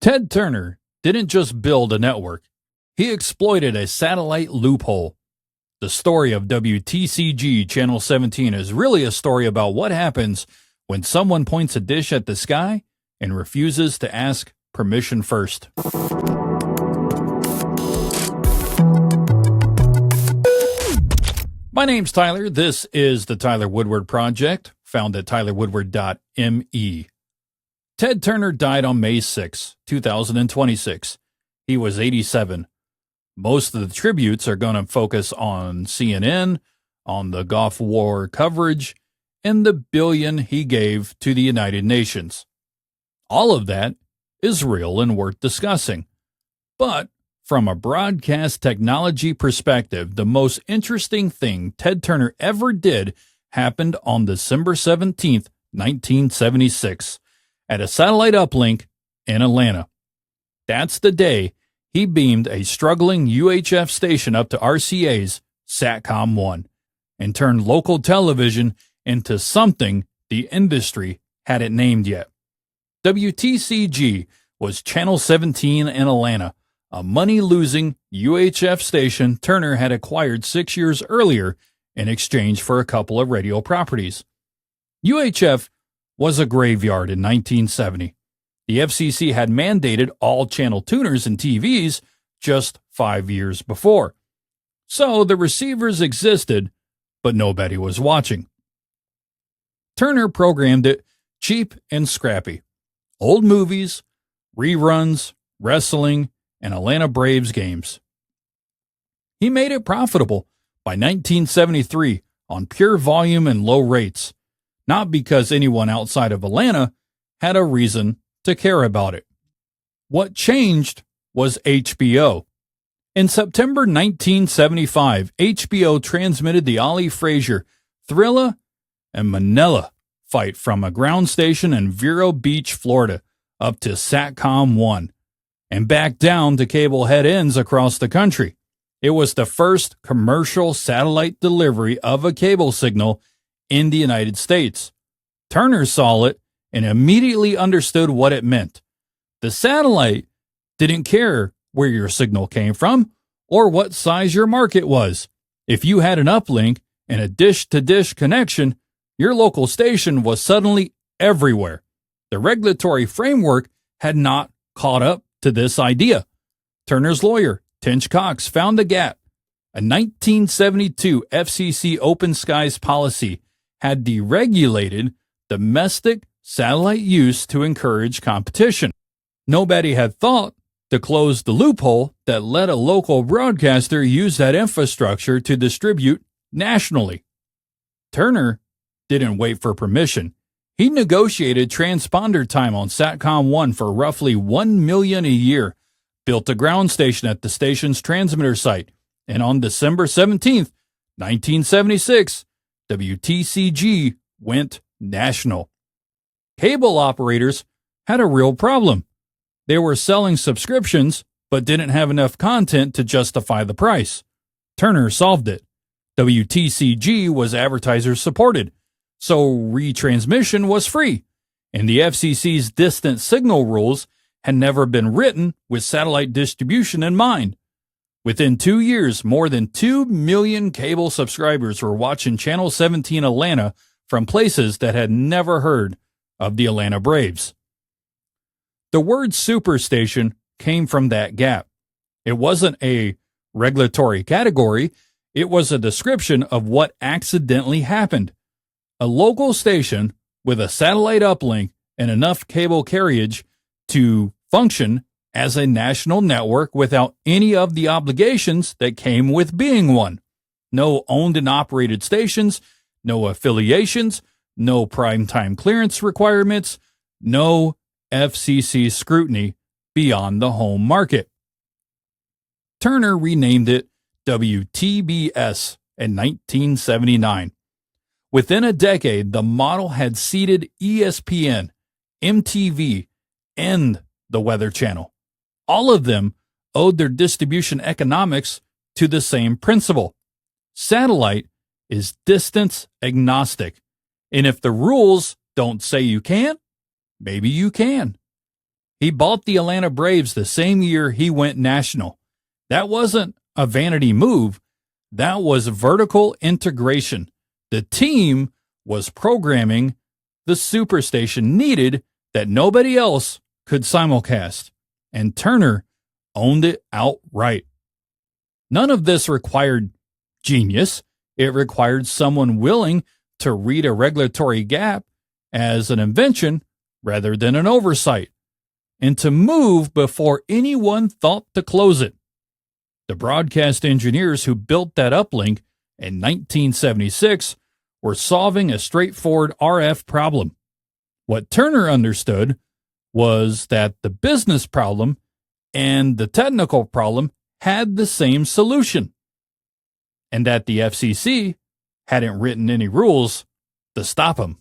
Ted Turner didn't just build a network, he exploited a satellite loophole. The story of WTCG Channel 17 is really a story about what happens when someone points a dish at the sky and refuses to ask permission first. My name's Tyler. This is the Tyler Woodward Project, found at tylerwoodward.me. Ted Turner died on May 6, 2026. He was 87. Most of the tributes are going to focus on CNN, on the Gulf War coverage, and the billion he gave to the United Nations. All of that is real and worth discussing. But from a broadcast technology perspective, the most interesting thing Ted Turner ever did happened on December 17, 1976, at a satellite uplink in Atlanta. That's the day he beamed a struggling UHF station up to RCA's SATCOM 1 and turned local television into something the industry hadn't named yet. WTCG was Channel 17 in Atlanta, a money-losing UHF station Turner had acquired 6 years earlier in exchange for a couple of radio properties. UHF was a graveyard in 1970. The FCC had mandated all channel tuners and TVs just 5 years before. So the receivers existed, but nobody was watching. Turner programmed it cheap and scrappy. Old movies, reruns, wrestling, and Atlanta Braves games. He made it profitable by 1973 on pure volume and low rates, not because anyone outside of Atlanta had a reason to care about it. What changed was HBO. In September 1975, HBO transmitted the Ali Frazier, Thrilla, and Manila fight from a ground station in Vero Beach, Florida, up to SATCOM 1, and back down to cable head ends across the country. It was the first commercial satellite delivery of a cable signal in the United States. Turner saw it and immediately understood what it meant. The satellite didn't care where your signal came from or what size your market was. If you had an uplink and a dish-to-dish connection, your local station was suddenly everywhere. The regulatory framework had not caught up to this idea. Turner's lawyer, Tench Cox, found the gap. A 1972 FCC open skies policy had deregulated domestic satellite use to encourage competition. Nobody had thought to close the loophole that let a local broadcaster use that infrastructure to distribute nationally. Turner didn't wait for permission. He negotiated transponder time on SATCOM 1 for roughly $1 million a year, built a ground station at the station's transmitter site, and on December 17, 1976, WTCG went national. Cable operators had a real problem. They were selling subscriptions, but didn't have enough content to justify the price. Turner solved it. WTCG was advertiser supported, so retransmission was free, and the FCC's distant signal rules had never been written with satellite distribution in mind. Within 2 years, more than 2 million cable subscribers were watching Channel 17 Atlanta from places that had never heard of the Atlanta Braves. The word Superstation came from that gap. It wasn't a regulatory category, it was a description of what accidentally happened. A local station with a satellite uplink and enough cable carriage to function as a national network without any of the obligations that came with being one. No owned and operated stations, no affiliations, no primetime clearance requirements, no FCC scrutiny beyond the home market. Turner renamed it WTBS in 1979. Within a decade, the model had seeded ESPN, MTV, and the Weather Channel. All of them owed their distribution economics to the same principle. Satellite is distance-agnostic, and if the rules don't say you can't, maybe you can. He bought the Atlanta Braves the same year he went national. That wasn't a vanity move. That was vertical integration. The team was programming the Superstation needed that nobody else could simulcast, and Turner owned it outright. None of this required genius. It required someone willing to read a regulatory gap as an invention rather than an oversight, and to move before anyone thought to close it. The broadcast engineers who built that uplink in 1976 were solving a straightforward RF problem. What Turner understood was that the business problem and the technical problem had the same solution, and that the FCC hadn't written any rules to stop him.